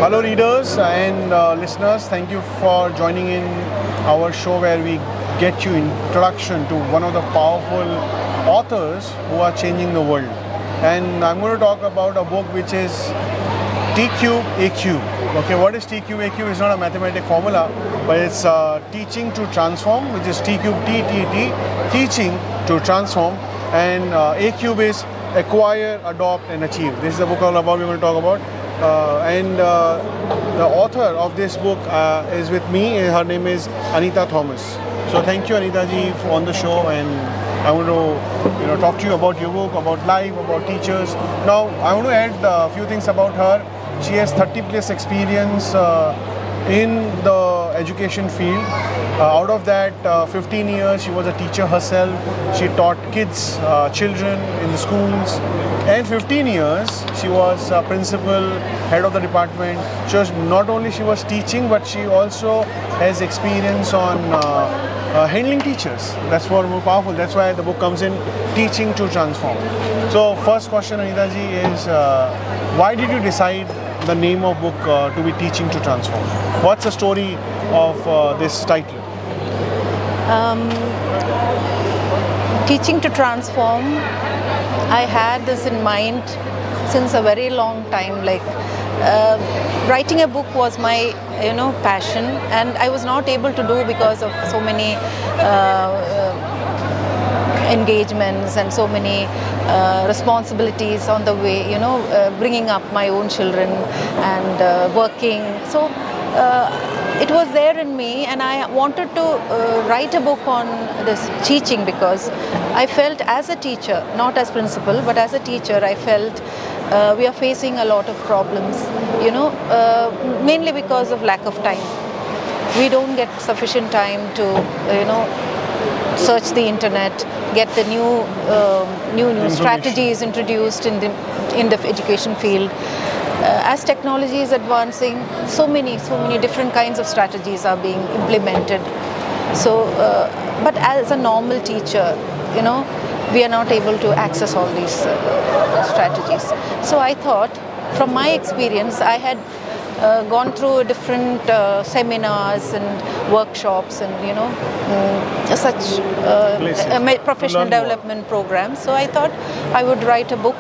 Hello, readers and listeners. Thank you for joining in our show where we get you introduction to one of the powerful authors who are changing the world. And I'm going to talk about a book which is T Cube AQ. Okay, what is T Cube AQ? It's not a mathematic formula, but it's teaching to transform, which is T Cube TTT, teaching to transform, and A Cube is acquire, adopt, and achieve. This is the book all about. We're going to talk about. The author of this book is with me. Her name is Aneeta Thomas. So thank you, Aneeta ji, for on the show, and I want to talk to you about your book, about life, about teachers. Now I want to add a few things about her. She has 30 plus experience in the education field. Out of that, 15 years she was a teacher herself. She taught kids, children in the schools. And 15 years she was principal, head of the department. Not only she was teaching, but she also has experience on handling teachers. That's more powerful. That's why the book comes in, Teaching to Transform. So first question, Aneeta ji, is why did you decide the name of book to be Teaching to Transform? What's the story of this title? Teaching to Transform, I had this in mind since a very long time. Writing a book was my passion, and I was not able to do because of so many engagements and so many responsibilities on the way, bringing up my own children and working. So it was there in me, and I wanted to write a book on this teaching, because I felt as a teacher, not as principal, but as a teacher, I felt we are facing a lot of problems, mainly because of lack of time. We don't get sufficient time to search the internet, get the new strategies introduced in the education field. As technology is advancing, so many different kinds of strategies are being implemented. So, but as a normal teacher, we are not able to access all these strategies. So I thought, from my experience, I had gone through different seminars and workshops and such professional development programs. So I thought I would write a book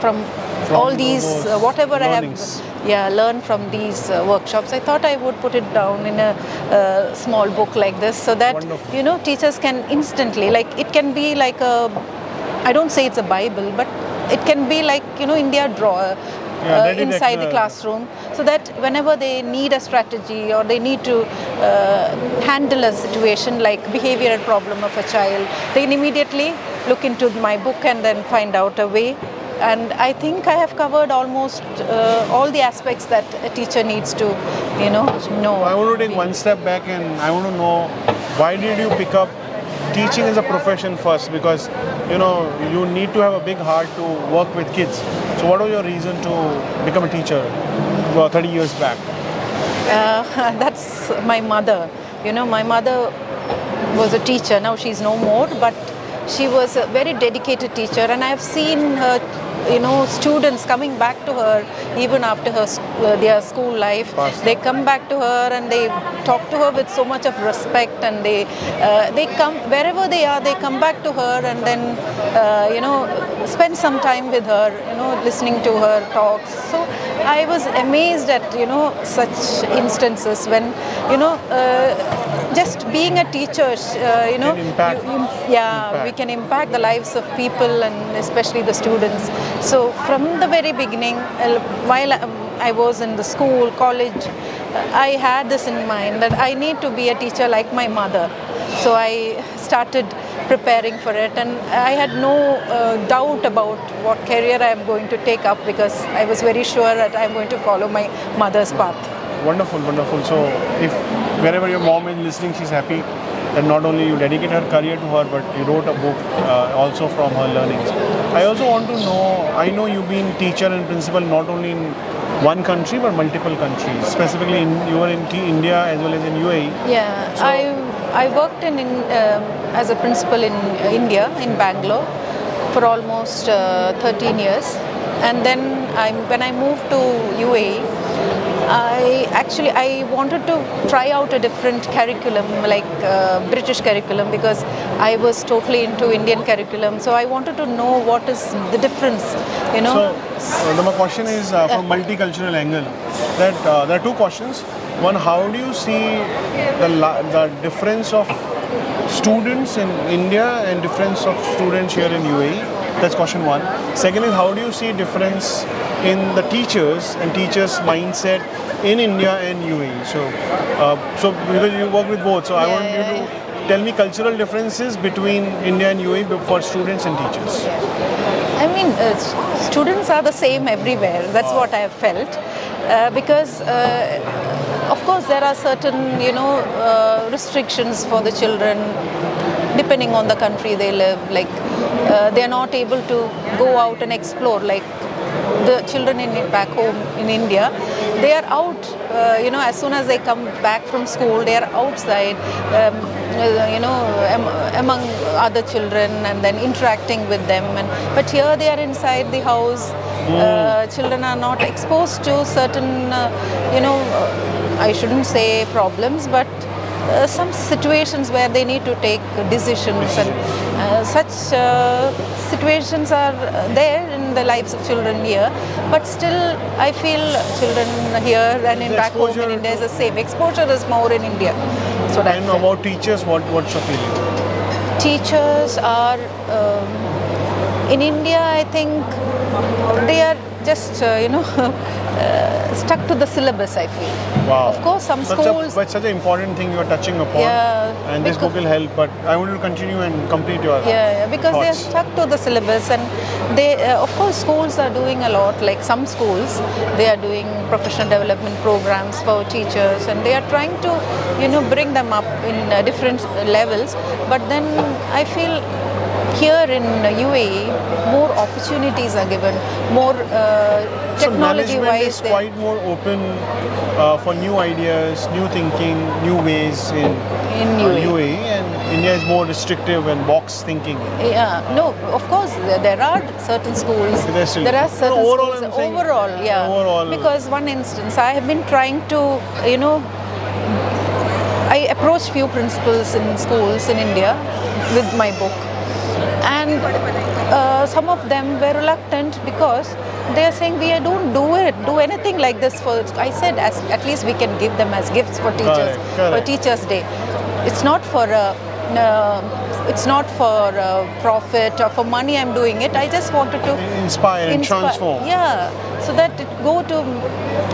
from all these whatever learnings. I have learned from these workshops. I thought I would put it down in a small book like this, so that Wonderful. Teachers can instantly, it can be like I don't say it's a Bible, but it can be like India drawer inside the classroom, so that whenever they need a strategy or they need to handle a situation like behavioral problem of a child, they can immediately look into my book and then find out a way. And I think I have covered almost all the aspects that a teacher needs to know. I want to take one step back, and I want to know, why did you pick up teaching as a profession first? Because you need to have a big heart to work with kids. So what was your reason to become a teacher 30 years back? That's my mother. My mother was a teacher. Now she's no more, but she was a very dedicated teacher, and I have seen her students coming back to her even after their school life. They come back to her and they talk to her with so much of respect, and they come wherever they are, they come back to her and then spend some time with her, listening to her talks. So I was amazed at such instances when just being a teacher, we can impact the lives of people, and especially the students. So from the very beginning, while I was in the school, college, I had this in mind that I need to be a teacher like my mother. So I started preparing for it, and I had no doubt about what career I am going to take up, because I was very sure that I am going to follow my mother's path. Wonderful, wonderful. So if wherever your mom is listening, she's happy that not only you dedicate her career to her, but you wrote a book also from her learnings. I also want to know, I know you've been teacher and principal not only in one country but multiple countries. Specifically, you were in India as well as in UAE. Yeah, so I worked as a principal in India, in Bangalore, for almost 13 years. And then when I moved to UAE, I wanted to try out a different curriculum, like British curriculum, because I was totally into Indian curriculum. So I wanted to know what is the difference, you know. So my question is from multicultural angle. That there are two questions. One, how do you see the difference of students in India and difference of students here in UAE? That's question one. Second is, how do you see difference in the teachers and teachers' mindset in India and UAE? So because you work with both, so I want you to tell me cultural differences between India and UAE for students and teachers. I mean, students are the same everywhere. That's what I have felt, because. Of course, there are certain, restrictions for the children, depending on the country they live. Like, they are not able to go out and explore. Like the children back home in India, they are out. As soon as they come back from school, they are outside. Among other children, and then interacting with them. But here they are inside the house. Children are not exposed to certain, I shouldn't say problems, but some situations where they need to take decisions, and such situations are there in the lives of children here. But still, I feel children here and in back home in India is the same. Exposure is more in India. So and about teachers, what's your feeling? Teachers are in India, I think they are just stuck to the syllabus, I feel. Wow. Of course, some schools. But such an important thing you are touching upon. Yeah. And this book will help. But I want you to continue and complete your because they are thoughts. stuck to the syllabus, and they, of course, schools are doing a lot. Like some schools, they are doing professional development programs for teachers, and they are trying to, bring them up in different levels. But then I feel here in UAE, more opportunities are given, more technology-wise. So management is quite more open for new ideas, new thinking, new ways in UAE, and India is more restrictive and box thinking. Yeah, no, of course there are certain schools. There are certain overall, schools. Overall. Because one instance, I have been trying to, I approached few principals in schools in India with my book. And some of them were reluctant because they are saying we don't do anything like this for. I said at least we can give them as gifts for teachers, for Teachers' Day. It's not for profit or for money. I'm doing it. I just wanted to inspire and transform. Yeah, so that it go to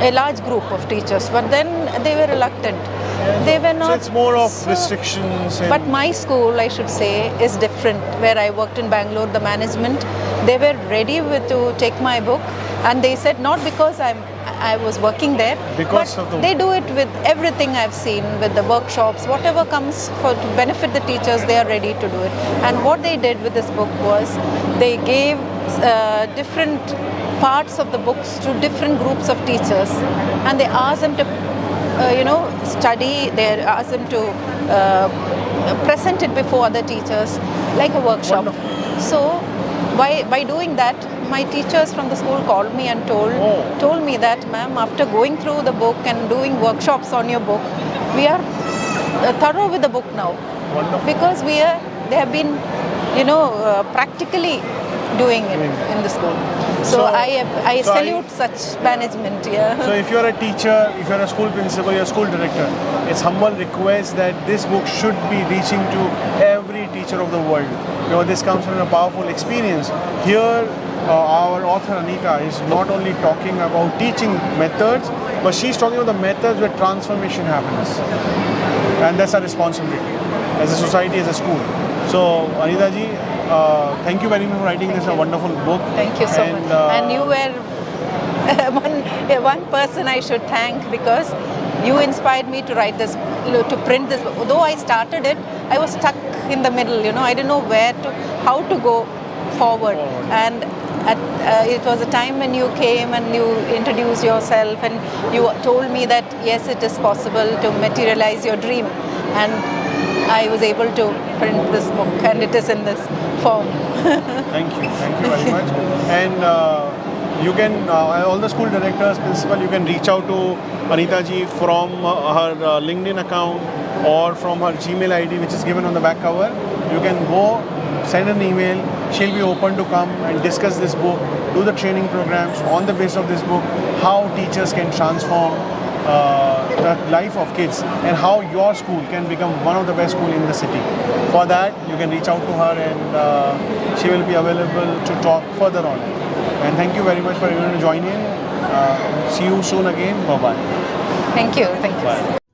a large group of teachers. But then they were reluctant. They were not. So it's more of restrictions. But my school, I should say, is different. Where I worked in Bangalore, the management, they were ready to take my book, and they said not because I was working there, because but they do it with everything I've seen, with the workshops, whatever comes to benefit the teachers, they are ready to do it. And what they did with this book was they gave different parts of the books to different groups of teachers, and they asked them to study. They asked them to present it before other teachers, like a workshop. Wonderful. So by doing that, my teachers from the school called me and told me that, ma'am, after going through the book and doing workshops on your book, we are thorough with the book now. Wonderful. Because they have been practically doing it in the school. So I salute such management. Yeah. So if you're a teacher, if you're a school principal, you're a school director, it's humble request that this book should be reaching to every teacher of the world. This comes from a powerful experience. Here, our author Aneeta is not only talking about teaching methods, but she's talking about the methods where transformation happens. And that's our responsibility as a society, as a school. So Aneeta ji, thank you very much for writing this a wonderful book. Thank you so much. And you were one person I should thank, because you inspired me to write this, to print this book. Though I started it, I was stuck in the middle. I didn't know how to go forward. And it was a time when you came and you introduced yourself, and you told me that yes, it is possible to materialize your dream. And I was able to print this book, and it is in this form. Thank you very much. And you can, all the school directors, principal, you can reach out to Aneeta ji from her LinkedIn account or from her Gmail ID, which is given on the back cover. You can go, send an email. She'll be open to come and discuss this book, do the training programs on the basis of this book, how teachers can transform the life of kids and how your school can become one of the best schools in the city. For that, you can reach out to her and she will be available to talk further on it. And thank you very much for everyone to join in. See you soon again. Bye-bye. Thank you. Thank you. Bye.